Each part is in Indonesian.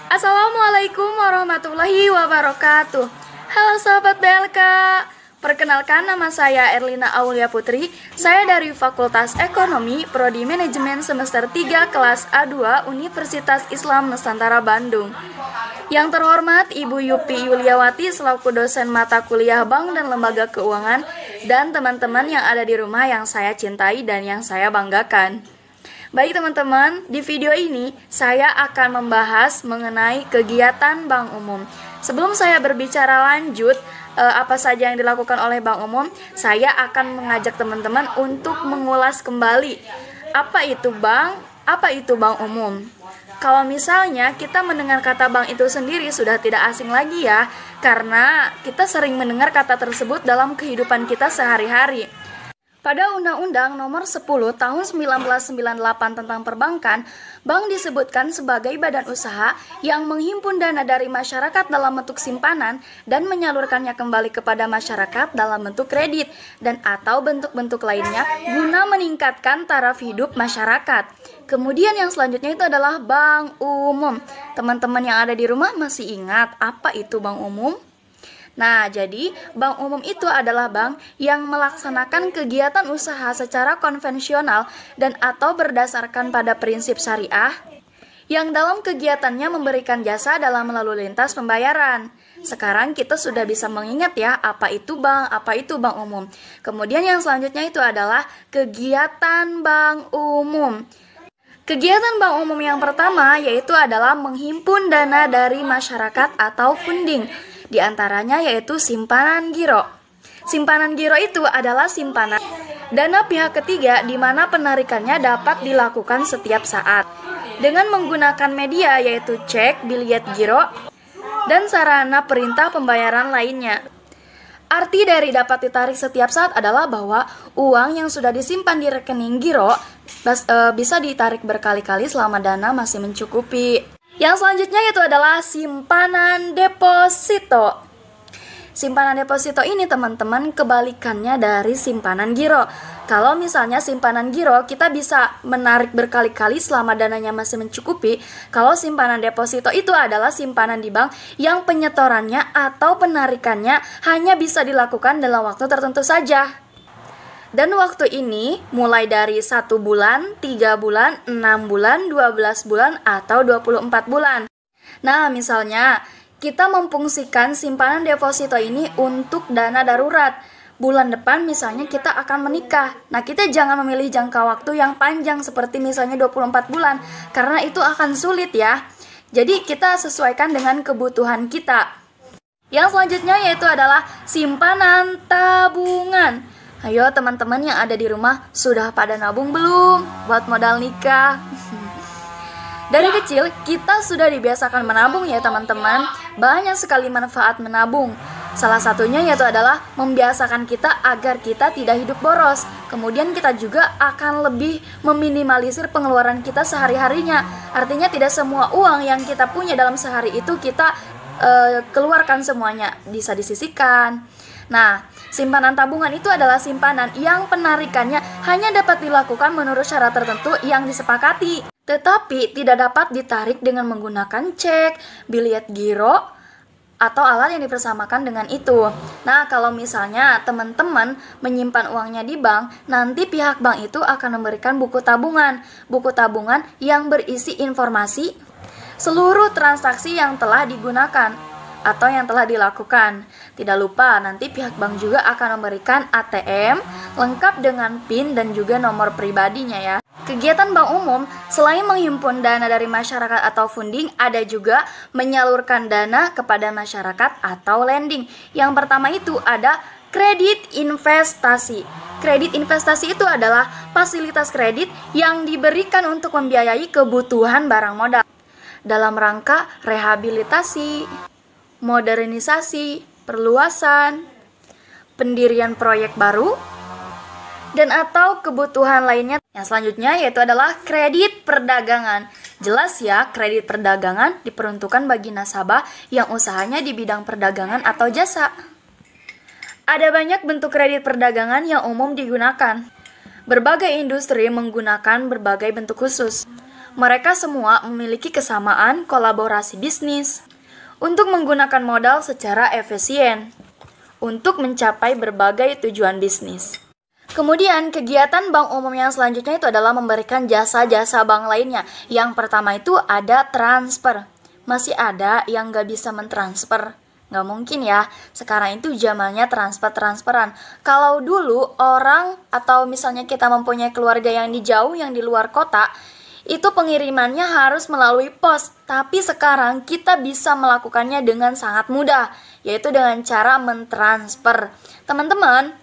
Assalamualaikum warahmatullahi wabarakatuh. Halo sahabat BLK, perkenalkan nama saya Erlina Aulia Putri. Saya dari Fakultas Ekonomi, Prodi Manajemen semester 3 kelas A2 Universitas Islam Nusantara Bandung. Yang terhormat Ibu Yupi Yuliawati selaku dosen mata kuliah Bank dan Lembaga Keuangan, dan teman-teman yang ada di rumah yang saya cintai dan yang saya banggakan. Baik teman-teman, di video ini saya akan membahas mengenai kegiatan Bank Umum. Sebelum saya berbicara lanjut apa saja yang dilakukan oleh Bank Umum, saya akan mengajak teman-teman untuk mengulas kembali apa itu bank, apa itu Bank Umum. Kalau misalnya kita mendengar kata bank itu sendiri sudah tidak asing lagi ya, karena kita sering mendengar kata tersebut dalam kehidupan kita sehari-hari. Pada Undang-Undang Nomor 10 Tahun 1998 tentang Perbankan, bank disebutkan sebagai badan usaha yang menghimpun dana dari masyarakat dalam bentuk simpanan dan menyalurkannya kembali kepada masyarakat dalam bentuk kredit dan atau bentuk-bentuk lainnya guna meningkatkan taraf hidup masyarakat. Kemudian yang selanjutnya itu adalah Bank Umum. Teman-teman yang ada di rumah masih ingat apa itu Bank Umum? Nah, jadi bank umum itu adalah bank yang melaksanakan kegiatan usaha secara konvensional dan atau berdasarkan pada prinsip syariah yang dalam kegiatannya memberikan jasa dalam lalu lintas pembayaran. Sekarang kita sudah bisa mengingat ya apa itu bank umum. Kemudian yang selanjutnya itu adalah kegiatan bank umum. Kegiatan bank umum yang pertama yaitu adalah menghimpun dana dari masyarakat atau funding. Di antaranya yaitu simpanan giro. Simpanan giro itu adalah simpanan dana pihak ketiga di mana penarikannya dapat dilakukan setiap saat dengan menggunakan media yaitu cek, biljet giro, dan sarana perintah pembayaran lainnya. Arti dari dapat ditarik setiap saat adalah bahwa uang yang sudah disimpan di rekening giro bisa ditarik berkali-kali selama dana masih mencukupi. Yang selanjutnya itu adalah simpanan deposito. Simpanan deposito ini teman-teman kebalikannya dari simpanan giro. Kalau misalnya simpanan giro kita bisa menarik berkali-kali selama dananya masih mencukupi. Kalau simpanan deposito itu adalah simpanan di bank yang penyetorannya atau penarikannya hanya bisa dilakukan dalam waktu tertentu saja. Dan waktu ini mulai dari 1 bulan, 3 bulan, 6 bulan, 12 bulan, atau 24 bulan. Nah, misalnya kita memfungsikan simpanan deposito ini untuk dana darurat. Bulan depan misalnya kita akan menikah. Nah, kita jangan memilih jangka waktu yang panjang seperti misalnya 24 bulan, karena itu akan sulit ya. Jadi kita sesuaikan dengan kebutuhan kita. Yang selanjutnya yaitu adalah simpanan tabungan. Ayo teman-teman yang ada di rumah, sudah pada nabung belum buat modal nikah? Dari kecil kita sudah dibiasakan menabung ya teman-teman. Banyak sekali manfaat menabung. Salah satunya yaitu adalah membiasakan kita agar kita tidak hidup boros. Kemudian kita juga akan lebih meminimalisir pengeluaran kita sehari-harinya. Artinya tidak semua uang yang kita punya dalam sehari itu kita keluarkan semuanya, bisa disisihkan. Nah, simpanan tabungan itu adalah simpanan yang penarikannya hanya dapat dilakukan menurut syarat tertentu yang disepakati, tetapi tidak dapat ditarik dengan menggunakan cek, biljet giro, atau alat yang dipersamakan dengan itu. Nah, kalau misalnya teman-teman menyimpan uangnya di bank, nanti pihak bank itu akan memberikan buku tabungan yang berisi informasi seluruh transaksi yang telah digunakan atau yang telah dilakukan. Tidak lupa nanti pihak bank juga akan memberikan ATM lengkap dengan PIN dan juga nomor pribadinya ya. Kegiatan bank umum selain menghimpun dana dari masyarakat atau funding, ada juga menyalurkan dana kepada masyarakat atau lending. Yang pertama itu ada kredit investasi. Kredit investasi itu adalah fasilitas kredit yang diberikan untuk membiayai kebutuhan barang modal dalam rangka rehabilitasi, modernisasi, perluasan, pendirian proyek baru, dan atau kebutuhan lainnya. Yang selanjutnya yaitu adalah kredit perdagangan. Jelas ya, kredit perdagangan diperuntukkan bagi nasabah yang usahanya di bidang perdagangan atau jasa. Ada banyak bentuk kredit perdagangan yang umum digunakan. Berbagai industri menggunakan berbagai bentuk khusus. Mereka semua memiliki kesamaan kolaborasi bisnis untuk menggunakan modal secara efisien untuk mencapai berbagai tujuan bisnis. Kemudian, kegiatan bank umum yang selanjutnya itu adalah memberikan jasa-jasa bank lainnya. Yang pertama itu ada transfer. Masih ada yang nggak bisa mentransfer? Nggak mungkin ya, sekarang itu zamannya transfer-transferan. Kalau dulu orang atau misalnya kita mempunyai keluarga yang jauh, yang di luar kota, itu pengirimannya harus melalui pos. Tapi sekarang kita bisa melakukannya dengan sangat mudah, yaitu dengan cara mentransfer. Teman-teman,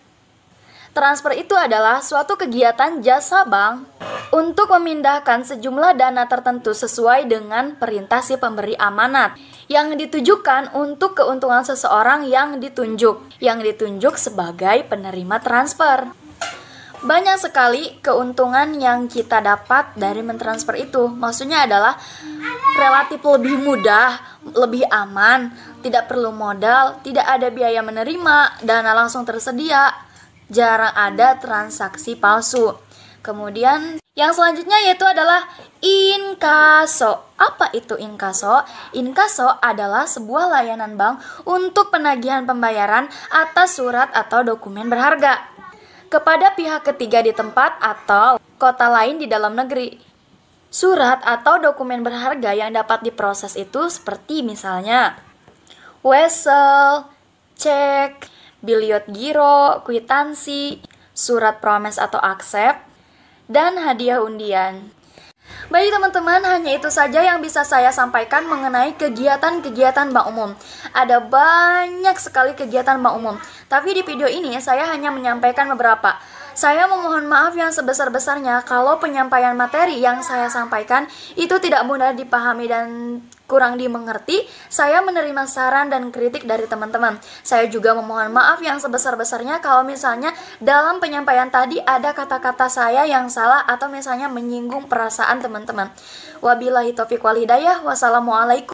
transfer itu adalah suatu kegiatan jasa bank untuk memindahkan sejumlah dana tertentu sesuai dengan perintah si pemberi amanat yang ditujukan untuk keuntungan seseorang yang ditunjuk sebagai penerima transfer. Banyak sekali keuntungan yang kita dapat dari mentransfer itu. Maksudnya adalah relatif lebih mudah, lebih aman, tidak perlu modal, tidak ada biaya menerima, dana langsung tersedia, jarang ada transaksi palsu. Kemudian yang selanjutnya yaitu adalah inkaso. Apa itu inkaso? Inkaso adalah sebuah layanan bank untuk penagihan pembayaran atas surat atau dokumen berharga kepada pihak ketiga di tempat atau kota lain di dalam negeri. Surat atau dokumen berharga yang dapat diproses itu seperti misalnya wesel, cek, biliot giro, kwitansi, surat promes atau aksep, dan hadiah undian. Baik teman-teman, hanya itu saja yang bisa saya sampaikan mengenai kegiatan-kegiatan bank umum. Ada banyak sekali kegiatan bank umum, tapi di video ini saya hanya menyampaikan beberapa. Saya memohon maaf yang sebesar-besarnya kalau penyampaian materi yang saya sampaikan itu tidak mudah dipahami dan kurang dimengerti. Saya menerima saran dan kritik dari teman-teman. Saya juga memohon maaf yang sebesar-besarnya kalau misalnya dalam penyampaian tadi ada kata-kata saya yang salah atau misalnya menyinggung perasaan teman-teman. Wabillahi taufiq wal hidayah. Wassalamualaikum.